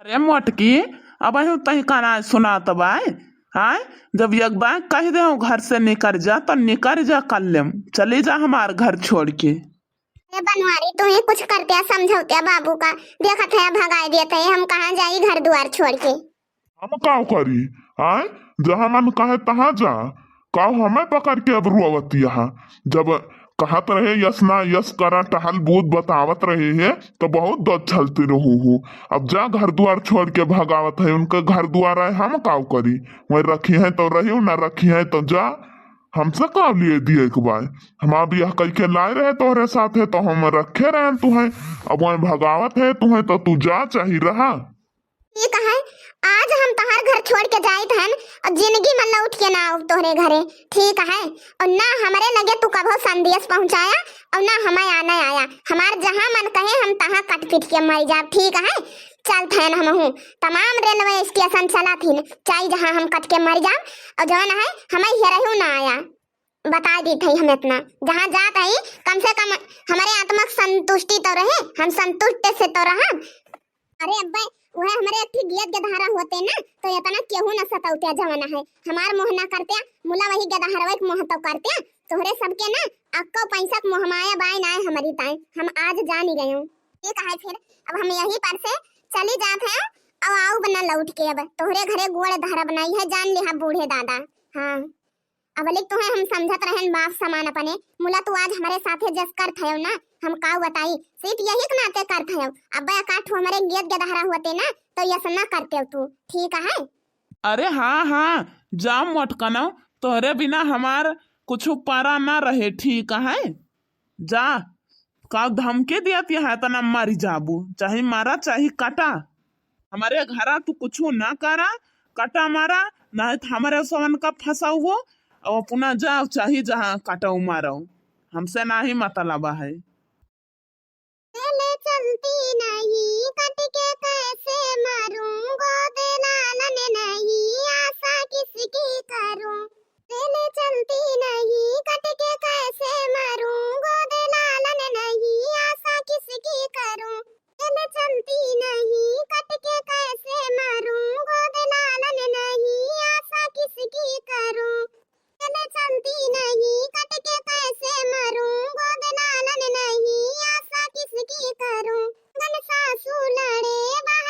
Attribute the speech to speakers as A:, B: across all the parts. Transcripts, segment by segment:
A: अरे मोटकी, अब यूं तही काना सुनात बाय। हाय, जब एक बार कह दे घर से निकल जा तो निकल जा, कर लेम चली जा हमार घर छोड़ के।
B: अरे बनवारी तू ही कुछ करते समझौते बाबू का, देखा था भगाई देते हम कहाँ जाई घर द्वार छोड़ के।
C: हम काव करी? आय, जहाँ मन कहे तहाँ जा। काव हमें पकड़ के अब रुआवती यहाँ। जब कहत रहे यस ना यस करा टहल बूत बतावत रहे है तो बहुत दर्द छलती रहू हूँ। अब जा घर द्वार छोड़ के भगावत है, उनके घर द्वार आए हम काव करी? वही रखी है तो रही, ना रखी है तो जा। हमसे काव लिए दिए एक बार? हम अब यह कह के लाए रहे तोहरे साथ है तो हम रखे रहे तुम्हें। अब वही भगावत है तुम्हें तो तू जा चाहिए रहा।
B: ठीक है, आज हम तहार घर छोड़ के जाई थन और जिंदगी में लौट के ना आऊ तोहरे घरे। ठीक है, और ना हमारे लगे तू कभो संदेश पहुंचाया और ना हमें आना आया। हमार जहां मन कहे हम तहां कट पीट के मर जा। ठीक है, चल थैन हम हूँ तमाम रेलवे स्टेशन चला थी चाहे जहां हम कट के मर जा। और जवान है हमें हेरहू ना आया, बता दी थी हम इतना। जहाँ जात है कम से कम हमारे आत्मा संतुष्टि तो रहे, हम संतुष्ट से तो रहा। अरे अब्बा, वह हमारे अथी गियत गदहारा होते ना तो इतना केहू न सताउते जवाना है। हमार मोह ना करते मुला वही गदहारवा के मोह तो करते तोहरे सबके ना अक्को पैसा मोह माया बाय ना हमारी ताई। हम आज जान ही गए हूं। ठीक है, फिर अब हम यही पर से चली जात है। अब आओ बना लौट के, अब तोहरे घरे गोड़ धारा बनाई है, जान लिहा बूढ़े दादा। हाँ, अब लिख तो है हम समझत रहन बाप समान अपने। मुला तू आज हमारे साथे जस कर थे ना, हम का बताई सिर्फ यही के नाते कर थे। अब काठ हमारे गियत गदहारा होते ना तो यस ना करते तू। ठीक है?
A: अरे हाँ हाँ, जा मोटकनो, तोहरे बिना हमार कुछ पारा ना रहे। ठीक है, जा। का धमकी दियत है तना मारी जाबू, चाहे मारा चाहे काटा। हमारे घरा तू कुछ ना करा, काटा मारा ना तो हमारे सवन का फंसा हुआ और पुनः जाओ चाहे जहाँ काटा मारो। हमसे ना ही मतलब है।
B: चले चलती नहीं कट के कैसे मारूं, गोद लालन नहीं आशा किसकी करूं। चले चलती नहीं कट के कैसे मारूं, गोद लालन नहीं आशा किसकी करूं। चले चलती नहीं कट के कैसे मारूं, गोद लालन नहीं आशा किसकी करूं। चले चलती नहीं कट के कैसे मरूं, गोद लालन नहीं आशा किसकी करूं। गन सासू लड़े बाहर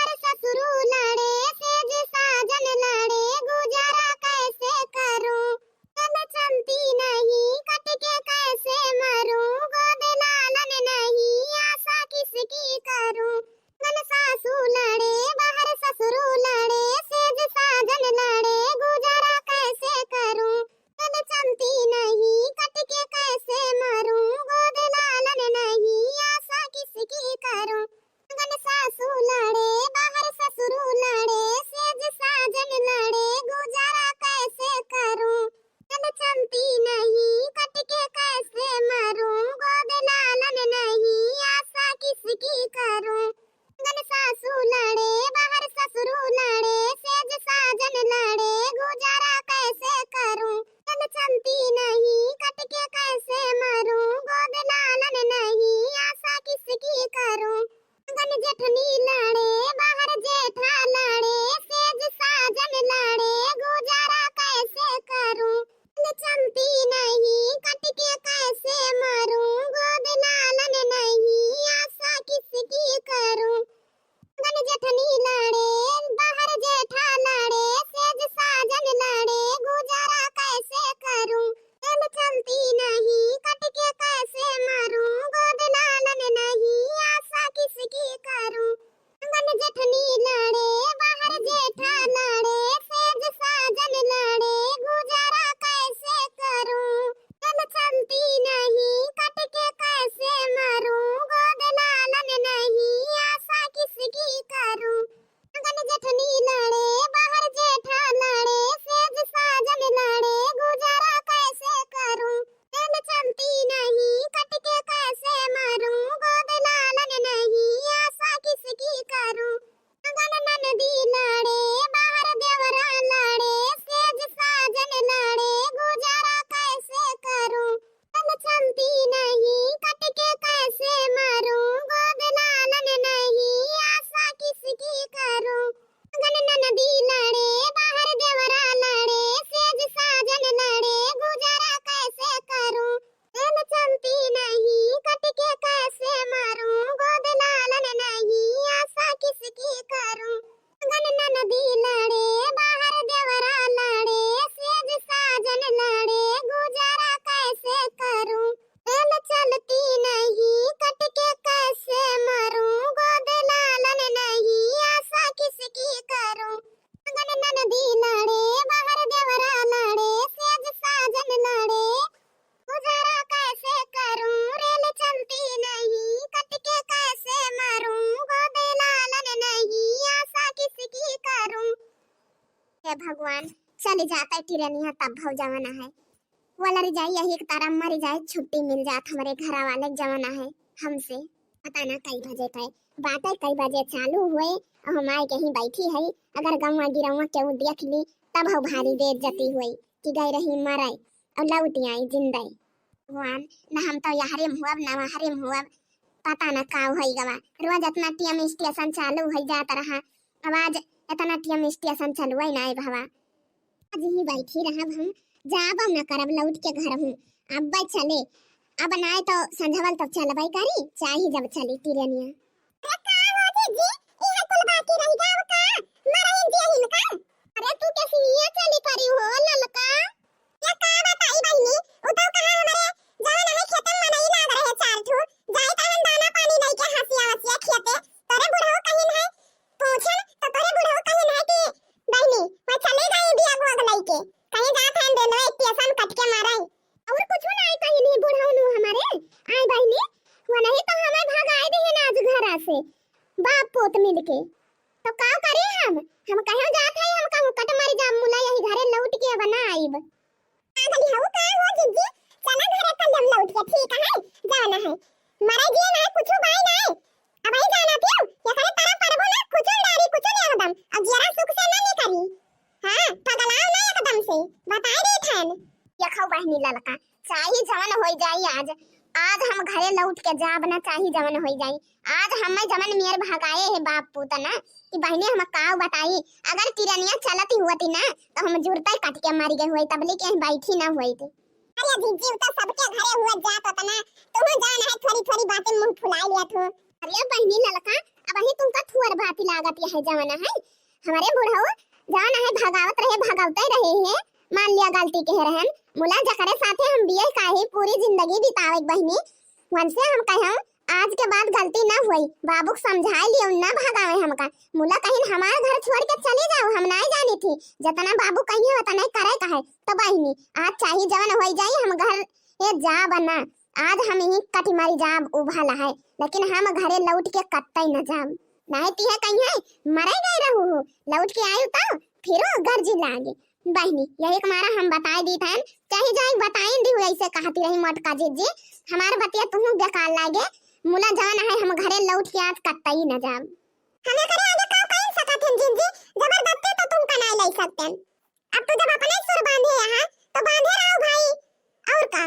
B: गन नदी लड़े बाहर देवरा लड़े सेज साजन लड़े गुजारा कैसे करूं रेल चलती नहीं कट के कैसे मारूं गोद लालन नहीं आशा किसकी करूं गन नदी लड़े बाहर देवरा लड़े सेज साजन लड़े गुजारा कैसे करूं रेल चलती नहीं कट के कैसे मारूं गोद लालन नहीं आशा किसकी करूं गन नदी लड़े बाहर देवरा लड़े सेज साजन लड़े गुजारा कैसे करूं रेल चलती नहीं कट के कैसे मारूं गोद लालन नहीं आशा किसकी करूं हे भगवान चली जाता है टिरनिया तब भव जमाना है वाला रिजाई यही एक तारा मर जाए छुट्टी मिल जात हमारे घर वाले जमाना है हमसे पता ना कई बजे पे बातें कई बजे चालू हुए और हम आए कहीं बैठी है अगर गवा गिरवा केहू देख ली तब हम भारी बेइज्जती हुई कि गई रही मराई और लौटी आई जिंदा भगवान ना हम तो यहरे हुआ ना वहरे हुआ पता ना का होई गवा रोज इतना टीएम स्टेशन चालू हो जाता रहा आवाज इतना टीएम स्टेशन चालू है ना भवा आज ही बैठी रहा हम जाब न करब लौट के घर हूँ अब चले अब नाय तो संझवल तब चलबई करी चाही जब चली टिरनिया अरे का हो जी इहा कुल बाकी रही गाव का मरहिन जी हिन का अरे तू कैसी ये चली करी हो ललका या का बताई बहिनी उ तो कहा हमारे जवन है खेतन मनई लाग रहे चार ठो जाई तहन दाना पानी नहीं के हसिया वसिया खेते तोरे बुढ़ऊ कहिन है पूछन तो तोरे बुढ़ऊ कहिन है कि बहिनी मैं चले गई बिया भोग लई के कहीं जात हैं रेलवे स्टेशन कट के माराई और कुछ ना आई कहीं नहीं बुढ़ाऊ नु हमारे आई बहिनी वो नहीं तो हमें भगाए दे है आज घर से बाप पोत मिलके तो का करे हम कहीं जात है हम कहूं कट मारी जा मुला यही घरे लौट के बना आईब आगली हो का हो जीजी चला घरे कल लौट के ठीक है जाना है मरे जी ना कुछ बाई ना अब आई जाना पियो या करे तारा परबो ना कुछ डारी कुछ नहीं एकदम अब जरा सुख से ना करी हां पगलाओ ना एकदम से बताई दे थन या खाओ बहनी ललका चाही जवन होई जाई आज हम घरे लौट के जाब ना चाही जवन होई जाई आज हमें जवन मेर भगाए है बाप पूत ना कि बहने हम काव बताई अगर टिरनिया चलती हुआती ना तो हम जुरता कट के मारी गई हुई तबले के बैठी ना हुई थी अरे जीजी तो सबके घरे हुआ जात होता ना तुम जान है थोड़ी थोड़ी बातें मुंह फुला लिया थो अरे बहनी ललका अब ही तुमका थुअर भाती लागत है जमाना है हमारे बुढ़ऊ जान है भगावत रहे भगावते रहे हैं मान लिया गलती कह रहन मुला जकरे साथे हम बिये काहे पूरी जिंदगी बितावे बहनी वनसे हम कहम आज के बाद गलती ना हुई बाबू को समझाए लियो ना भगावे हमका मुला कहीं हमारा घर छोड़ के चले जाओ हम नहीं जानी थी जितना बाबू कहिए उतना करे कहे तो बहनी आज चाहिए जवन होई जाई हम घर ये जा बना आज हम ही कटी मारी जाब उभाला है लेकिन हम घरे लौट के कत्ते न जाब नहीं ती है कहीं है मरे गए रहू लौट के आयु तो फिर गर्जी लागे बहनी यही हमारा हम बताए दी थन चाहे जाए बताई दी ऐसे कहती रही मटका जीजी हमारे बतिया तुम बेकार लागे मुला जान है हम घरे लौट के आज कत्ता ही न जाब हमें करे आगे का कहीं सकत हैं जीजी जबरदस्ती तो तुम का नहीं ले सकते अब तो जब अपने सुर बांधे यहां तो बांधे रहो भाई और का